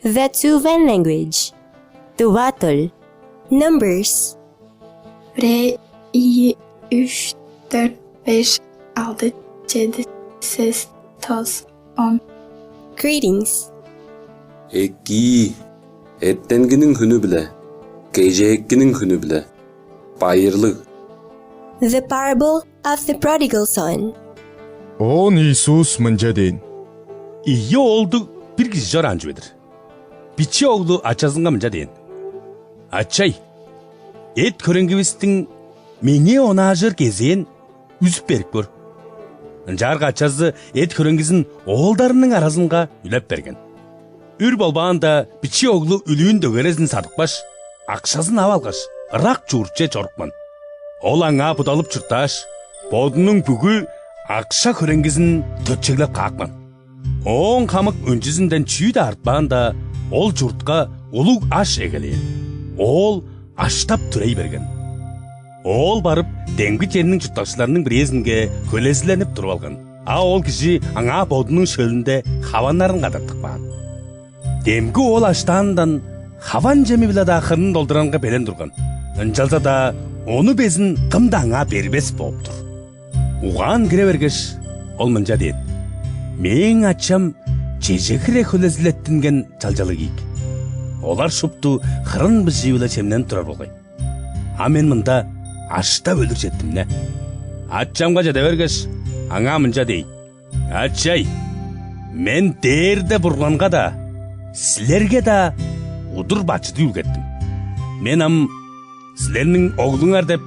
The Tuvan language. Tuvatol. Numbers. 1, 2, 3, 4, 5, 6, 7, 8, 9, 10. Greetings. Эки, эртеңгинин күнү биле, кежээккинин күнү биле. Байырлык. The parable of the prodigal son. Он Иисус мынча дейін. İyi oldu bir kişi zor ancuvedir. Biçi oğlu açazınga mınca deyin. Açay, et körüngübüstün meni onajır gezeyin üzüp berip bor. Jarga açazı et körüngüsün oğuldarının arasınga ülep bergen. Ür bolbağında biçi oğlu ülüğün dögerezin sadıkbaş, akşasın avalgaş, ırak çurtçe çorukman. Olanga budalıp çurtaş, bodunun bugü akşa körüngüsün tötçeglep kakman. Он камык өнчүсүндөн чүйдө артпаанда ол журтка улуг аш эгелейин. Ол аштап түрей берген. Ол барып деңби жеринин журтташчыларынын бирезинге көлөзүлөнүп туруп алган. Ол киши аңа бодунун шөлүндө хаваннарын кадыртыкпаган. Демги ол аштаандан хаван жеми биле да акырын долдуранга белен турган. Ынчалса да ону безин кым да аңа бербес болуптур. Уган кире бергеш ол мынча дейт. Мен ачам чежекире көлөзүлөттүнген жалжалы кийик. Олар шупту хырын бижибиле чемнен турар болгой. А мен мында аштап өлүр жеттим не. Ачамга жете бергеш, аңа мынча дейт. Ачай, мен дээрде бурганга да, силерге да удур бачыды үлгеттим. Мен силернин оглуңар деп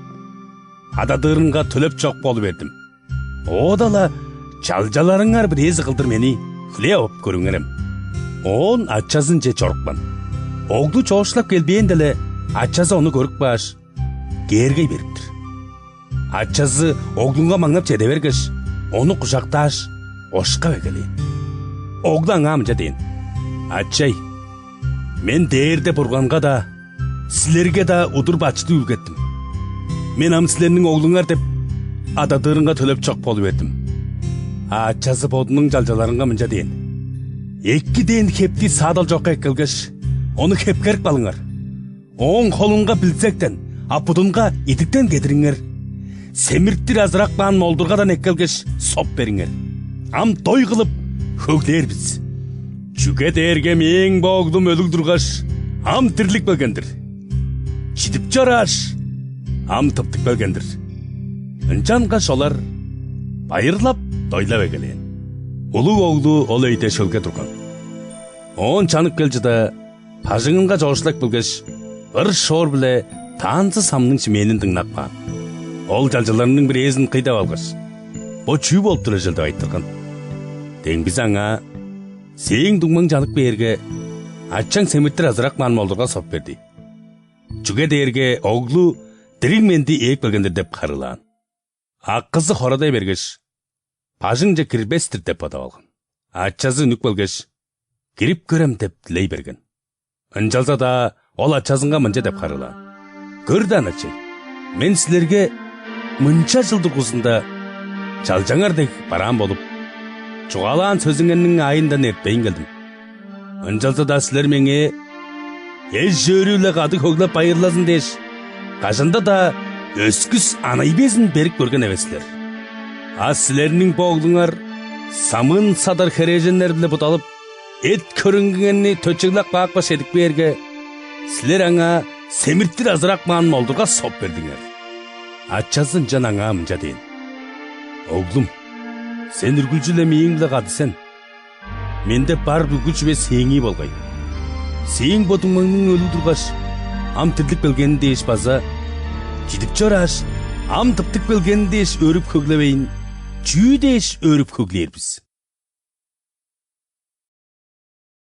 ададырынга төлөп чок болуп бердим. Одала жалжаларыңар бирези кылдыр мени күле оп көрүңерем. Он ачасын же чорукпан. Оглу чоошулап келбейен деле ачасы ону көрүп баш кээргей бериптир. Ачасы оглунга маңнап жете бергеш, ону кучакташ ошкап эгелейин. Оглу аңа мынча дейин. Ачай, мен дээрде бурганга да, силерге да удур бачыды үлгеттим. Мен силернин оглуңар деп ададырынга төлөп чок болуп бердим. Ачасы бодунун жалжаларынга мынча дейин. Эки ден хепти саадал жокко эккелгеш, ону хепкерип калыңар. Оң колунга билсектен, апудунга итиктен кетириңер. Семирттир азыраак баан молдургадан эккелгеш, соп бериңер. Той кылып хөглээрбиз. Чүге дээрге мең боогдум өлүк тургаш, тирлик белгендир. Чидип жараш, тыптык белгендир. Ынчангаш олар байырлап дойлап эгелейин. Улуу оглу ол өйдө шөлгө турган. Он чанып келжи да пажыңынга жоошулак билгеш, ыр шоор биле таансы самнын чименин тыңнап калган. Ол жалжаларынын бирезин кыйдап алгаш, бо чүй болуп тура жел деп айттырган. Деңбиз аңа сээң дуңмаң жанып берге ачаң семиттир азыраак маан молдурга соп берди. Чүге дээрге оглу дирил менди ээк белгендир деп карылаган. Аккызы хородай бергеш, пажың же кирбестир деп бодоп алган. Ачасы нүк белгеш, кирип көрөм деп тилей берген. Ынчалса да ол ачасынга мынча деп карылаган. Көр да ачай, мен силерге мынча жыл тургусунда жалжаңардек бараан болуп, чугалаан сөзүңөрнүн айындан эртпейин келдим. Ынчалса да силер меңе эс жөрү эле кады көглөп байырласын деш, кашында да өскүс анай безин берип көргөн эмессилер. Силернин боглуңар самын садар хережендер биле буталып, эт көрүнгөнү төчөглөп каакпаш эдик берге, силер аңа семирттир азыраак маан молдурга соп бердиңер. Ачасын жан аңа мынча дейин. Оглум, сен үргүлчү эле мээң биле кады сен. Менде бар бүгүч бе сээңи болгой. Сээң бодуңмаңның өлү тургаш, тирлик белгенин деш база, жидип жораш, тыптык белгенин деш өрүп көглөбейин, чүй деш өрүп көглээрбиз.